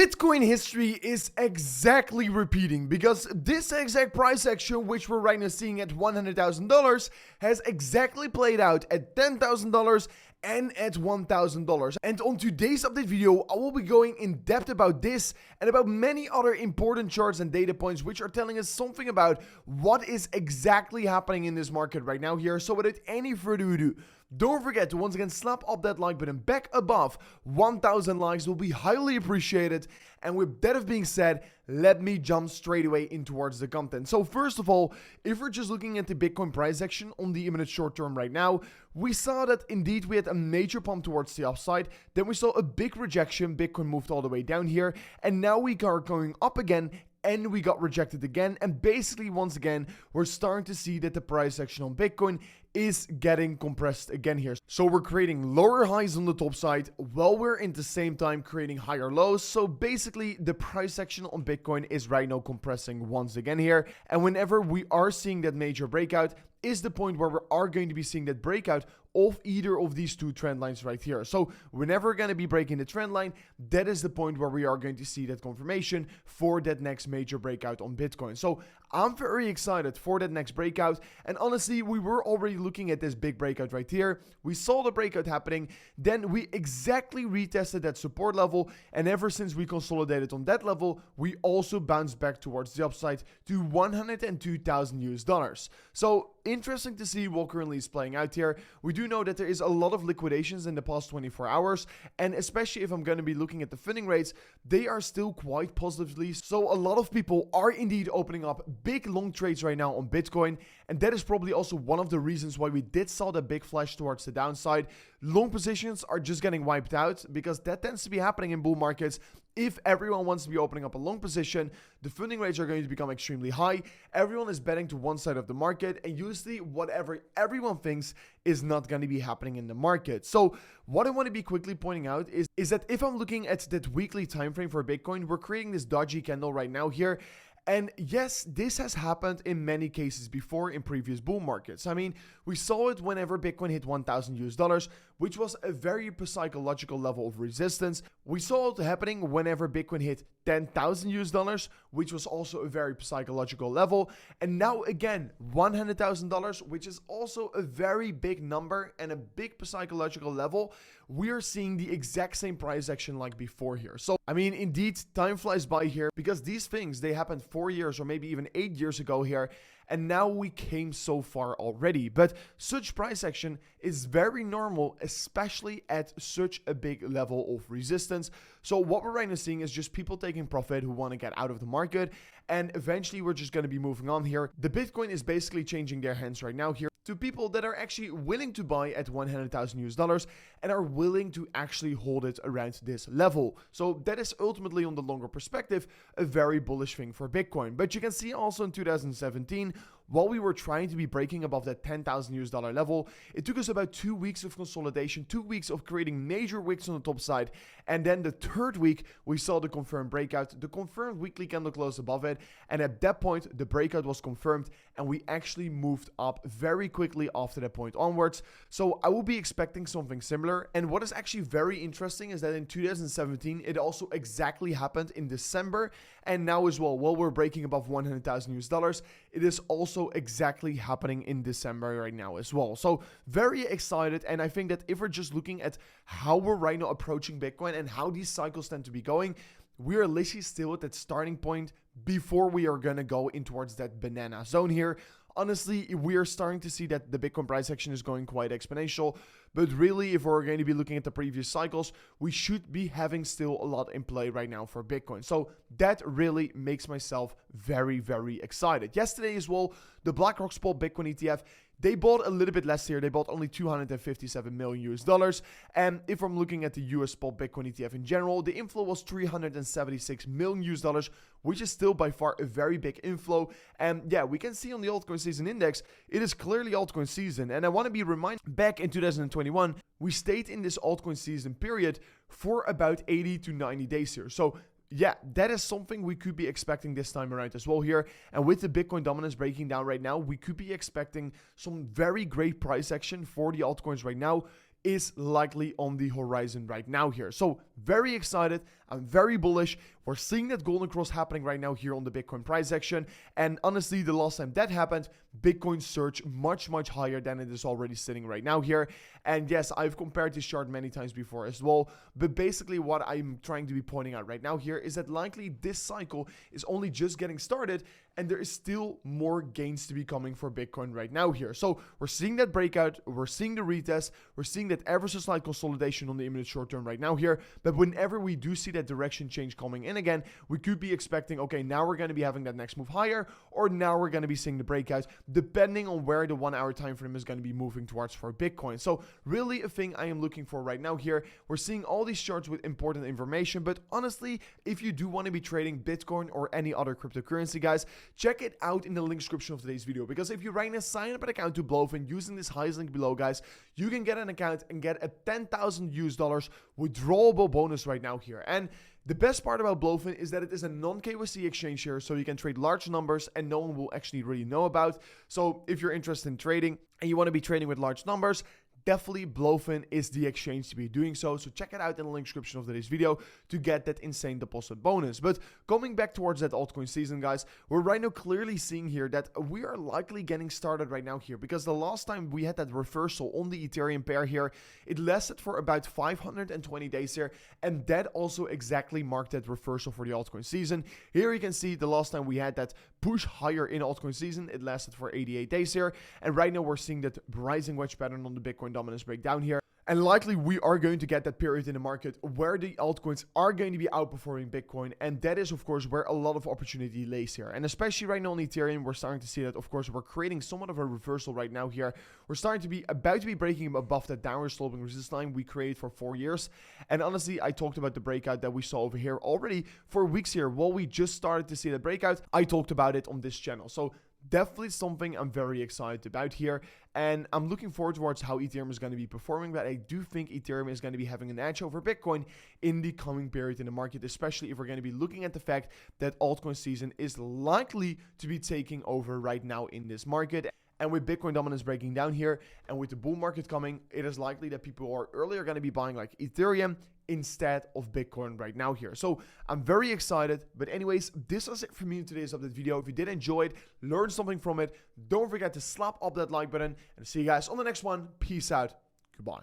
Bitcoin history is exactly repeating because this exact price action, which we're right now seeing at $100,000, has exactly played out at $10,000 and at $1,000. And on today's update video, I will be going in depth about this and about many other important charts and data points which are telling us something about what is exactly happening in this market right now here. So without any further ado, don't forget to once again slap up that like button back above 1,000 likes. Will be highly appreciated. And with that being said, let me jump straight away in towards the content. So first of all, if we're just looking at the Bitcoin price action on the imminent short term right now, we saw that indeed we had a major pump towards the upside. Then we saw a big rejection. Bitcoin moved all the way down here. And now we are going up again. And we got rejected again, and basically once again we're starting to see that the price action on Bitcoin is getting compressed again here. So we're creating lower highs on the top side while we're in the same time creating higher lows. So basically the price action on Bitcoin is right now compressing once again here, and whenever we are seeing that major breakout is the point where we are going to be seeing that breakout of either of these two trend lines right here. So whenever we're going to be breaking the trend line, that is the point where we are going to see that confirmation for that next major breakout on Bitcoin. So I'm very excited for that next breakout. And honestly, we were already looking at this big breakout right here. We saw the breakout happening. Then we exactly retested that support level. And ever since we consolidated on that level, we also bounced back towards the upside to $102,000. So interesting to see what currently is playing out here. We do know that there is a lot of liquidations in the past 24 hours, and especially if I'm going to be looking at the funding rates, they are still quite positively. So a lot of people are indeed opening up big long trades right now on Bitcoin, and that is probably also one of the reasons why we did saw the big flash towards the downside. Long positions are just getting wiped out because that tends to be happening in bull markets. If everyone wants to be opening up a long position, the funding rates are going to become extremely high. Everyone is betting to one side of the market, and usually whatever everyone thinks is not going to be happening in the market. So what I want to be quickly pointing out is that if I'm looking at that weekly time frame for Bitcoin, we're creating this dodgy candle right now here. And yes, this has happened in many cases before in previous bull markets. I mean, we saw it whenever Bitcoin hit $1,000, which was a very psychological level of resistance. We saw it happening whenever Bitcoin hit $10,000, which was also a very psychological level. And now again, $100,000, which is also a very big number and a big psychological level. We are seeing the exact same price action like before here. So, I mean, indeed, time flies by here because these things, they happened 4 years or maybe even 8 years ago here. And now we came so far already. But such price action is very normal, especially at such a big level of resistance. So what we're right now seeing is just people taking profit who want to get out of the market. And eventually we're just going to be moving on here. The Bitcoin is basically changing their hands right now here to people that are actually willing to buy at $100,000 and are willing to actually hold it around this level. So that is ultimately on the longer perspective, a very bullish thing for Bitcoin. But you can see also in 2017, while we were trying to be breaking above that $10,000 level, it took us about 2 weeks of consolidation, 2 weeks of creating major wicks on the top side. And then the third week, we saw the confirmed breakout, the confirmed weekly candle close above it. And at that point, the breakout was confirmed and we actually moved up very quickly after that point onwards. So I will be expecting something similar. And what is actually very interesting is that in 2017, it also exactly happened in December. And now as well, while we're breaking above $100,000, it is also exactly happening in December right now as well. So very excited. And I think that if we're just looking at how we're right now approaching Bitcoin and how these cycles tend to be going, we are literally still at that starting point before we are going to go in towards that banana zone here. Honestly, we are starting to see that the Bitcoin price action is going quite exponential. But really, if we're going to be looking at the previous cycles, we should be having still a lot in play right now for Bitcoin. So that really makes myself very, very excited. Yesterday as well, the BlackRock Spot Bitcoin ETF, they bought a little bit less here. They bought only $257 million. And if I'm looking at the US Spot Bitcoin ETF in general, the inflow was $376 million, which is still by far a very big inflow. And yeah, we can see on the Altcoin season index, it is clearly Altcoin season. And I want to be reminded, back in 2021, we stayed in this Altcoin season period for about 80 to 90 days here. So yeah, that is something we could be expecting this time around as well here. And with the Bitcoin dominance breaking down right now, we could be expecting some very great price action for the altcoins right now. Is likely on the horizon right now here. So very excited. I'm very bullish. We're seeing that golden cross happening right now here on the Bitcoin price action. And honestly, the last time that happened, Bitcoin surged much higher than it is already sitting right now here. And yes, I've compared this chart many times before as well. But basically what I'm trying to be pointing out right now here is that likely this cycle is only just getting started, and there is still more gains to be coming for Bitcoin right now here. So we're seeing that breakout, we're seeing the retest, we're seeing that ever so slight consolidation on the imminent short term right now here. But whenever we do see that direction change coming in again, we could be expecting, okay, now we're going to be having that next move higher, or now we're going to be seeing the breakout, depending on where the 1 hour time frame is going to be moving towards for Bitcoin. So really a thing I am looking for right now here. We're seeing all these charts with important information, but honestly, if you do want to be trading Bitcoin or any other cryptocurrency, guys, check it out in the link description of today's video, because if you right now sign up an account to Blofin using this highest link below, guys, you can get an account and get a $10,000 withdrawable bonus right now here. And the best part about Blofin is that it is a non-KYC exchange here, so you can trade large numbers and no one will actually really know about. So if you're interested in trading and you want to be trading with large numbers, definitely Blofin is the exchange to be doing so. So check it out in the link description of today's video to get that insane deposit bonus. But coming back towards that altcoin season, guys, we're right now clearly seeing here that we are likely getting started right now here, because the last time we had that reversal on the Ethereum pair here, it lasted for about 520 days here, and that also exactly marked that reversal for the altcoin season. Here you can see the last time we had that push higher in altcoin season, it lasted for 88 days here, and right now we're seeing that rising wedge pattern on the Bitcoin dominance breakdown here. And likely we are going to get that period in the market where the altcoins are going to be outperforming Bitcoin. And that is, of course, where a lot of opportunity lays here. And especially right now on Ethereum, we're starting to see that, of course, we're creating somewhat of a reversal right now here. We're starting to be about to be breaking above that downward sloping resistance line we created for 4 years. And honestly, I talked about the breakout that we saw over here already for weeks here. While we just started to see the breakout, I talked about it on this channel. So definitely something I'm very excited about here, and I'm looking forward towards how Ethereum is going to be performing. But I do think Ethereum is going to be having an edge over Bitcoin in the coming period in the market, especially if we're going to be looking at the fact that altcoin season is likely to be taking over right now in this market. And with Bitcoin dominance breaking down here and with the bull market coming, it is likely that people are earlier going to be buying like Ethereum instead of Bitcoin right now here. So I'm very excited. But anyways, this was it for me in today's update video. If you did enjoy it, learn something from it, don't forget to slap up that like button, and see you guys on the next one. Peace out. Goodbye.